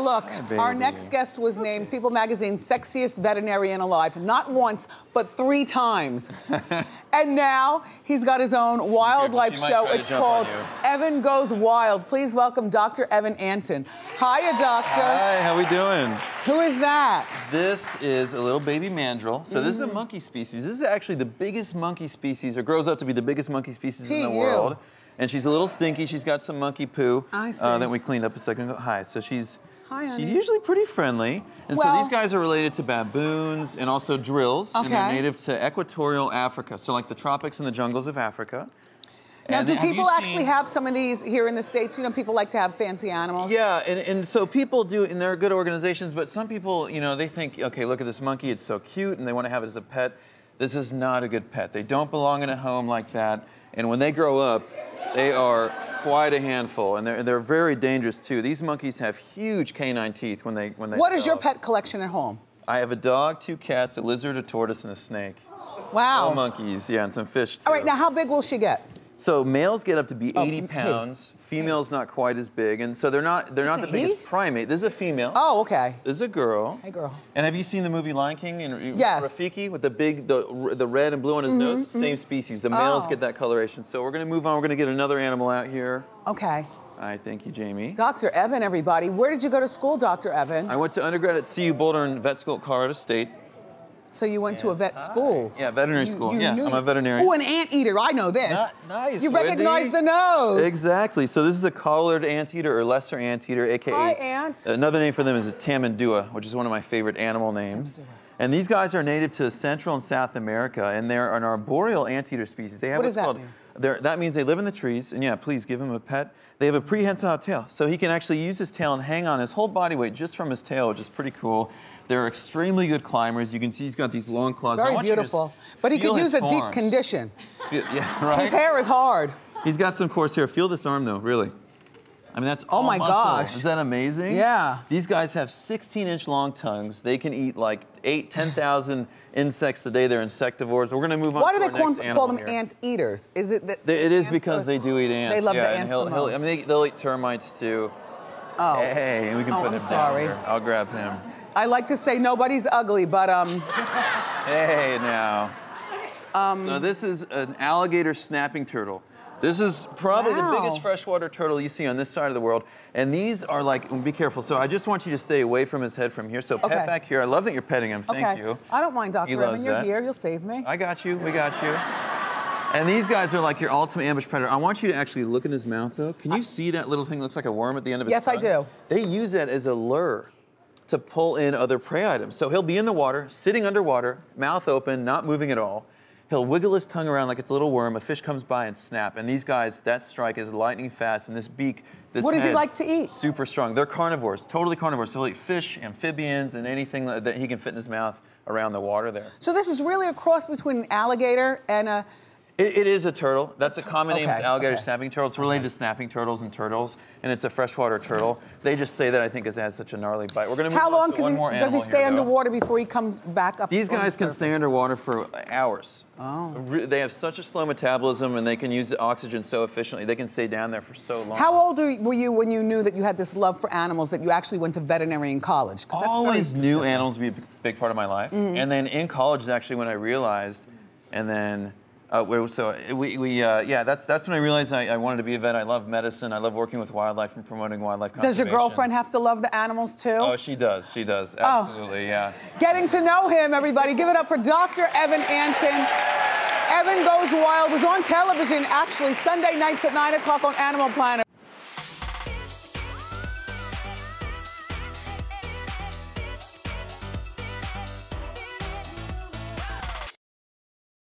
look, Hi, our next guest was named People Magazine's sexiest veterinarian alive, not once, but 3 times. And now he's got his own wildlife show. It's called Evan Goes Wild. Please welcome Dr. Evan Antin. Hiya, doctor. Hi, how we doing? Who is that? This is a little baby mandrill. So this is a monkey species. This is actually the biggest monkey species, or grows up to be the biggest monkey species in the world. And she's a little stinky. She's got some monkey poo that we cleaned up a second ago. Hi, so she's usually pretty friendly. And so these guys are related to baboons and also drills. And they're native to equatorial Africa, so like the tropics and the jungles of Africa. Now, do people actually have some of these here in the States? You know, people like to have fancy animals. Yeah, and so people do, and they're good organizations, but some people, you know, they think, okay, look at this monkey, it's so cute, and they want to have it as a pet. This is not a good pet. They don't belong in a home like that. And when they grow up, they are quite a handful, and they're very dangerous too. These monkeys have huge canine teeth when they What is your pet collection at home? I have a dog, 2 cats, a lizard, a tortoise, and a snake. Wow. All monkeys, yeah, and some fish too. All right, now how big will she get? So males get up to be 80 pounds. Females not quite as big, and so they're not the biggest primate. This is a female. Oh, okay. This is a girl. Hey, girl. And have you seen the movie Lion King? And yes. Rafiki with the red and blue on his nose? Same species. The males get that coloration. So we're gonna move on. We're gonna get another animal out here. Okay. All right, thank you, Jamie. Dr. Evan, everybody. Where did you go to school, Dr. Evan? I went to undergrad at CU Boulder and vet school at Colorado State. So you went to a vet school? Yeah, veterinary school. I'm a veterinarian. Oh, an anteater. I know this. Nice, You recognize the nose. Exactly. So this is a collared anteater or lesser anteater, AKA. Hi, Ant. Another name for them is a tamandua, which is one of my favorite animal names. And these guys are native to Central and South America, and they're an arboreal anteater species. They have what's called. That means they live in the trees, and yeah, please give him a pet. They have a prehensile tail, so he can actually use his tail and hang on his whole body weight just from his tail, which is pretty cool. They're extremely good climbers. You can see he's got these long claws. It's very beautiful. But he could use a deep condition. Yeah, right? His hair is hard. He's got some coarse hair. Feel this arm, though, really. I mean, that's all muscle. Gosh. Is that amazing? Yeah. These guys have 16-inch long tongues. They can eat like 10,000 insects a day. They're insectivores. We're going to move on to our next animal. Why do they call them anteaters? Is it that it is because they do eat ants. They love the ants the most. I mean, they'll eat termites too. Oh. Hey, we can put him down here. I'll grab him. I like to say nobody's ugly, but Hey, now. So this is an alligator snapping turtle. This is probably the biggest freshwater turtle you see on this side of the world. And these are like, be careful. So I just want you to stay away from his head from here. So pet back here. I love that you're petting him. Thank you. I don't mind, Dr. Evan. You're here. You'll save me. I got you. We got you. And these guys are like your ultimate ambush predator. I want you to actually look in his mouth, though. Can you see that little thing that looks like a worm at the end of his tongue? Yes, I do. They use that as a lure to pull in other prey items. So he'll be in the water, sitting underwater, mouth open, not moving at all. He'll wiggle his tongue around like it's a little worm. A fish comes by and snap. And these guys, that strike is lightning fast. And this beak, this What does he like to eat? Super strong. They're carnivores, totally carnivores. So he'll eat fish, amphibians, and anything that he can fit in his mouth around the water there. So this is really a cross between an alligator and a... It is a turtle. That's a common name. It's alligator snapping turtle. It's related to snapping turtles and turtles, and it's a freshwater turtle. They just say that, I think, because it has such a gnarly bite. We're going to move on to one more animal. Does he stay underwater before he comes back up? These guys can stay underwater for hours. Oh. They have such a slow metabolism, and they can use the oxygen so efficiently. They can stay down there for so long. How old were you when you knew that you had this love for animals, that you actually went to veterinary college? I always knew animals would be a big part of my life. And then in college is actually when I realized, and then... yeah, that's when I realized I wanted to be a vet. I love medicine. I love working with wildlife and promoting wildlife conservation. Does your girlfriend have to love the animals too? Oh, she does. She does. Absolutely, yeah. Getting to know him, everybody. Give it up for Dr. Evan Antin. Evan Goes Wild is on television, actually, Sunday nights at 9 o'clock on Animal Planet.